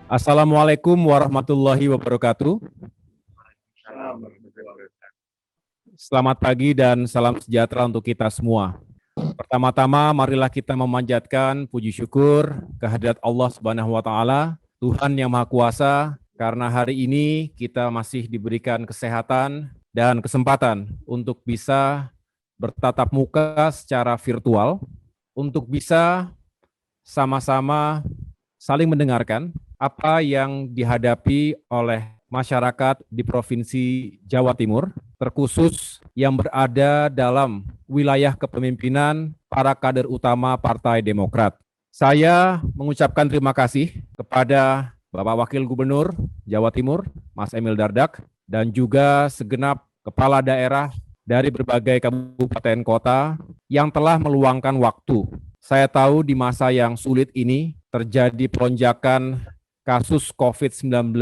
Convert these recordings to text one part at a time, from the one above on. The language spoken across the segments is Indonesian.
Assalamualaikum warahmatullahi wabarakatuh. Selamat pagi dan salam sejahtera untuk kita semua. Pertama-tama, marilah kita memanjatkan puji syukur kehadirat Allah Subhanahu wa Ta'ala, Tuhan yang Maha Kuasa, karena hari ini kita masih diberikan kesehatan dan kesempatan untuk bisa bertatap muka secara virtual, untuk bisa sama-sama saling mendengarkan apa yang dihadapi oleh masyarakat di Provinsi Jawa Timur, terkhusus yang berada dalam wilayah kepemimpinan para kader utama Partai Demokrat. Saya mengucapkan terima kasih kepada Bapak Wakil Gubernur Jawa Timur, Mas Emil Dardak, dan juga segenap kepala daerah dari berbagai kabupaten kota yang telah meluangkan waktu. Saya tahu di masa yang sulit ini terjadi lonjakan kasus COVID-19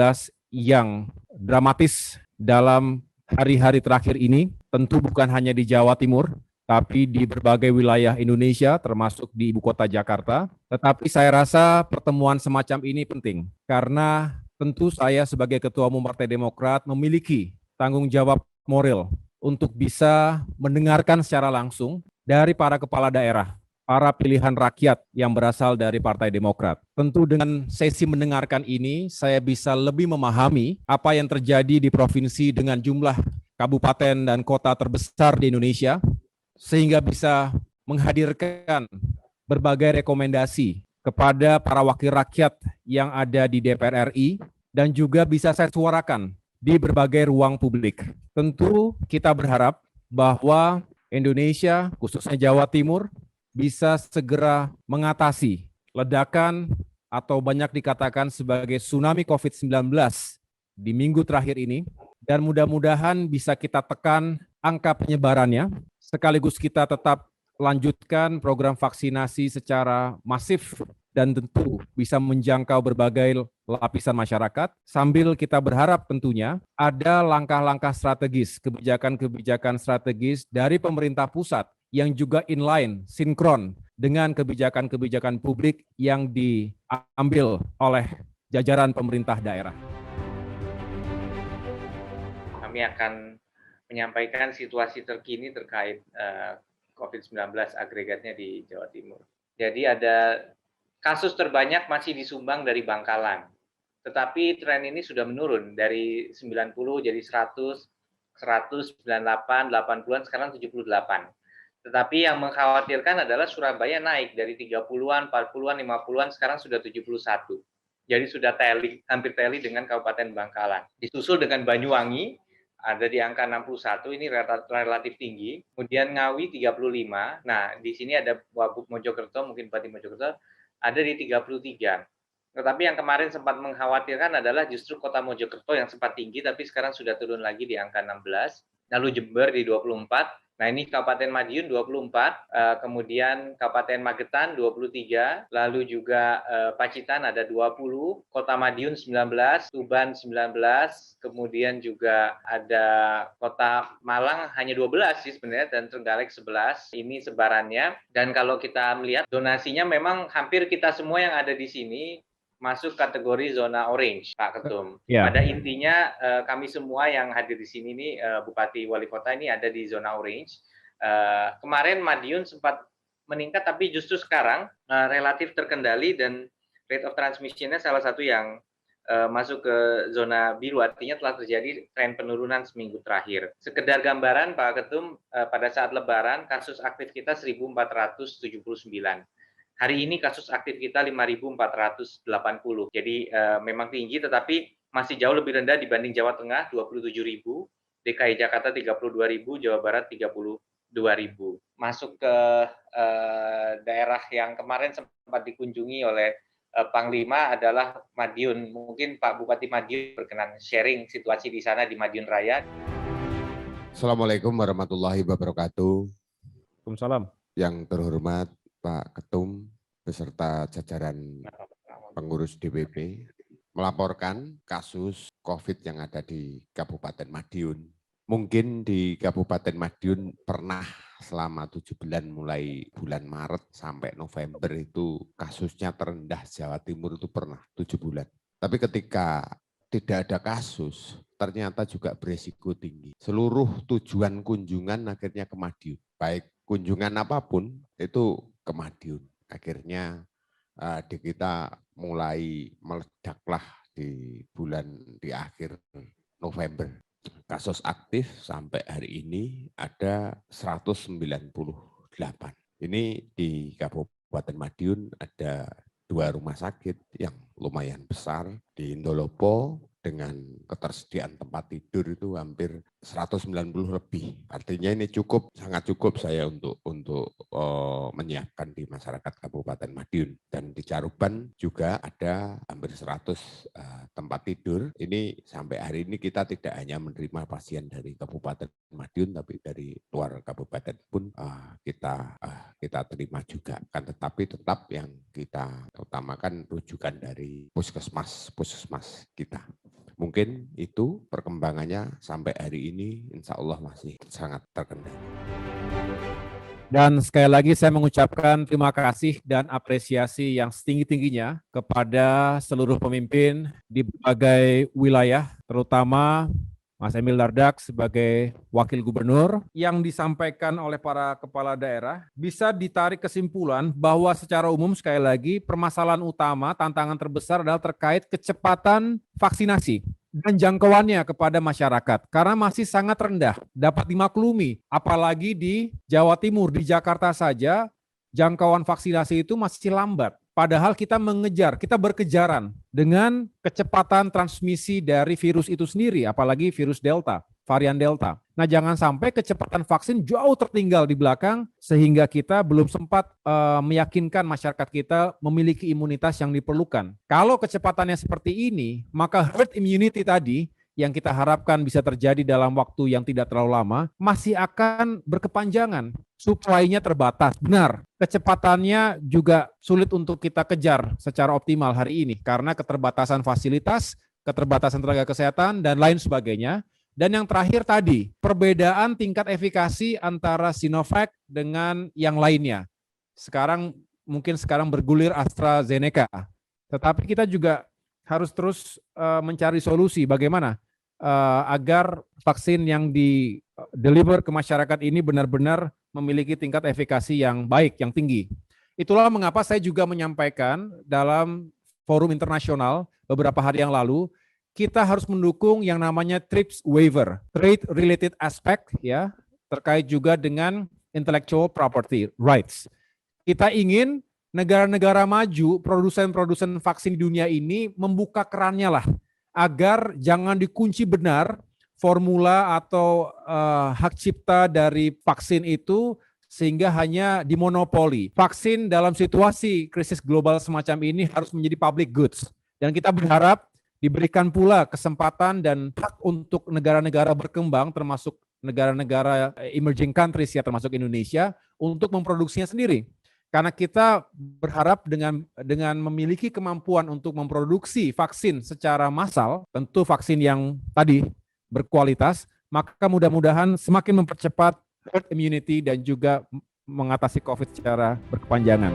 yang dramatis dalam hari-hari terakhir ini, tentu bukan hanya di Jawa Timur, tapi di berbagai wilayah Indonesia, termasuk di ibu kota Jakarta. Tetapi saya rasa pertemuan semacam ini penting, karena tentu saya sebagai Ketua Umum Partai Demokrat memiliki tanggung jawab moral untuk bisa mendengarkan secara langsung dari para kepala daerah, para pilihan rakyat yang berasal dari Partai Demokrat. Tentu dengan sesi mendengarkan ini, saya bisa lebih memahami apa yang terjadi di provinsi dengan jumlah kabupaten dan kota terbesar di Indonesia, sehingga bisa menghadirkan berbagai rekomendasi kepada para wakil rakyat yang ada di DPR RI, dan juga bisa saya suarakan di berbagai ruang publik. Tentu kita berharap bahwa Indonesia, khususnya Jawa Timur, bisa segera mengatasi ledakan atau banyak dikatakan sebagai tsunami COVID-19 di minggu terakhir ini, dan mudah-mudahan bisa kita tekan angka penyebarannya, sekaligus kita tetap lanjutkan program vaksinasi secara masif dan tentu bisa menjangkau berbagai lapisan masyarakat, sambil kita berharap tentunya ada langkah-langkah strategis, kebijakan-kebijakan strategis dari pemerintah pusat yang juga inline, sinkron dengan kebijakan-kebijakan publik yang diambil oleh jajaran pemerintah daerah. Kami akan menyampaikan situasi terkini terkait COVID-19 agregatnya di Jawa Timur. Jadi ada kasus terbanyak masih disumbang dari Bangkalan. Tetapi tren ini sudah menurun dari 90 jadi 100, 100, 98, 80-an, sekarang 78. Tetapi yang mengkhawatirkan adalah Surabaya naik dari 30-an, 40-an, 50-an, sekarang sudah 71. Jadi sudah hampir tally dengan Kabupaten Bangkalan. Disusul dengan Banyuwangi, ada di angka 61, ini relatif tinggi. Kemudian Ngawi 35, nah di sini ada Wabub Mojokerto, mungkin Bupati Mojokerto, ada di 33. Tetapi yang kemarin sempat mengkhawatirkan adalah justru kota Mojokerto yang sempat tinggi, tapi sekarang sudah turun lagi di angka 16. Lalu Jember di 24, nah ini Kabupaten Madiun 24, kemudian Kabupaten Magetan 23, lalu juga Pacitan ada 20, Kota Madiun 19, Tuban 19, kemudian juga ada Kota Malang hanya 12 sih sebenarnya, dan Trenggalek 11, ini sebarannya. Dan kalau kita melihat donasinya memang hampir kita semua yang ada di sini masuk kategori zona orange, Pak Ketum. Ya. Pada intinya kami semua yang hadir di sini nih, Bupati Wali Kota ini ada di zona orange. Kemarin Madiun sempat meningkat, tapi justru sekarang relatif terkendali dan rate of transmission-nya salah satu yang masuk ke zona biru, artinya telah terjadi tren penurunan seminggu terakhir. Sekedar gambaran Pak Ketum, pada saat Lebaran kasus aktif kita 1.479. Hari ini kasus aktif kita 5.480. Jadi memang tinggi, tetapi masih jauh lebih rendah dibanding Jawa Tengah 27.000, DKI Jakarta 32.000, Jawa Barat 32.000. Masuk ke daerah yang kemarin sempat dikunjungi oleh Panglima adalah Madiun. Mungkin Pak Bupati Madiun berkenan sharing situasi di sana di Madiun Raya. Assalamualaikum warahmatullahi wabarakatuh. Waalaikumsalam. Yang terhormat Pak Ketum beserta jajaran pengurus DPP melaporkan kasus COVID yang ada di Kabupaten Madiun. Mungkin di Kabupaten Madiun pernah selama 7 bulan mulai bulan Maret sampai November itu kasusnya terendah Jawa Timur itu pernah 7 bulan. Tapi ketika tidak ada kasus, ternyata juga beresiko tinggi. Seluruh tujuan kunjungan akhirnya ke Madiun. Baik kunjungan apapun itu ke Madiun. Akhirnya di kita mulai meledaklah di akhir November. Kasus aktif sampai hari ini ada 198. Ini di Kabupaten Madiun ada 2 rumah sakit yang lumayan besar di Indolopo dengan ketersediaan tempat tidur itu hampir 190 lebih. Artinya ini sangat cukup saya untuk menyiapkan di masyarakat Kabupaten Madiun. Dan di Caruban juga ada hampir 100 tempat tidur. Ini sampai hari ini kita tidak hanya menerima pasien dari Kabupaten Madiun, tapi dari luar kabupaten pun kita terima juga. Kan tetapi tetap yang kita utamakan rujukan dari puskesmas kita. Mungkin itu perkembangannya sampai hari ini insya Allah masih sangat terkendali. Dan sekali lagi saya mengucapkan terima kasih dan apresiasi yang setinggi-tingginya kepada seluruh pemimpin di berbagai wilayah, terutama Mas Emil Dardak sebagai Wakil Gubernur. Yang disampaikan oleh para kepala daerah bisa ditarik kesimpulan bahwa secara umum sekali lagi permasalahan utama, tantangan terbesar adalah terkait kecepatan vaksinasi dan jangkauannya kepada masyarakat karena masih sangat rendah, dapat dimaklumi. Apalagi di Jawa Timur, di Jakarta saja jangkauan vaksinasi itu masih lambat. Padahal kita berkejaran dengan kecepatan transmisi dari virus itu sendiri, apalagi virus Delta, varian Delta. Nah, jangan sampai kecepatan vaksin jauh tertinggal di belakang sehingga kita belum sempat meyakinkan masyarakat kita memiliki imunitas yang diperlukan. Kalau kecepatannya seperti ini, maka herd immunity tadi yang kita harapkan bisa terjadi dalam waktu yang tidak terlalu lama, masih akan berkepanjangan. Supply-nya terbatas. Benar, kecepatannya juga sulit untuk kita kejar secara optimal hari ini karena keterbatasan fasilitas, keterbatasan tenaga kesehatan, dan lain sebagainya. Dan yang terakhir tadi, perbedaan tingkat efikasi antara Sinovac dengan yang lainnya. Mungkin sekarang bergulir AstraZeneca. Tetapi kita juga harus terus mencari solusi bagaimana agar vaksin yang di-deliver ke masyarakat ini benar-benar memiliki tingkat efikasi yang baik, yang tinggi. Itulah mengapa saya juga menyampaikan dalam forum internasional beberapa hari yang lalu, kita harus mendukung yang namanya TRIPS waiver, Trade Related Aspect, ya, terkait juga dengan intellectual property rights. Kita ingin negara-negara maju, produsen-produsen vaksin di dunia ini membuka kerannya lah, agar jangan dikunci benar formula atau hak cipta dari vaksin itu sehingga hanya dimonopoli. Vaksin dalam situasi krisis global semacam ini harus menjadi public goods. Dan kita berharap diberikan pula kesempatan dan hak untuk negara-negara berkembang termasuk negara-negara emerging countries ya termasuk Indonesia untuk memproduksinya sendiri. Karena kita berharap dengan memiliki kemampuan untuk memproduksi vaksin secara massal, tentu vaksin yang tadi berkualitas, maka mudah-mudahan semakin mempercepat herd immunity dan juga mengatasi COVID secara berkepanjangan.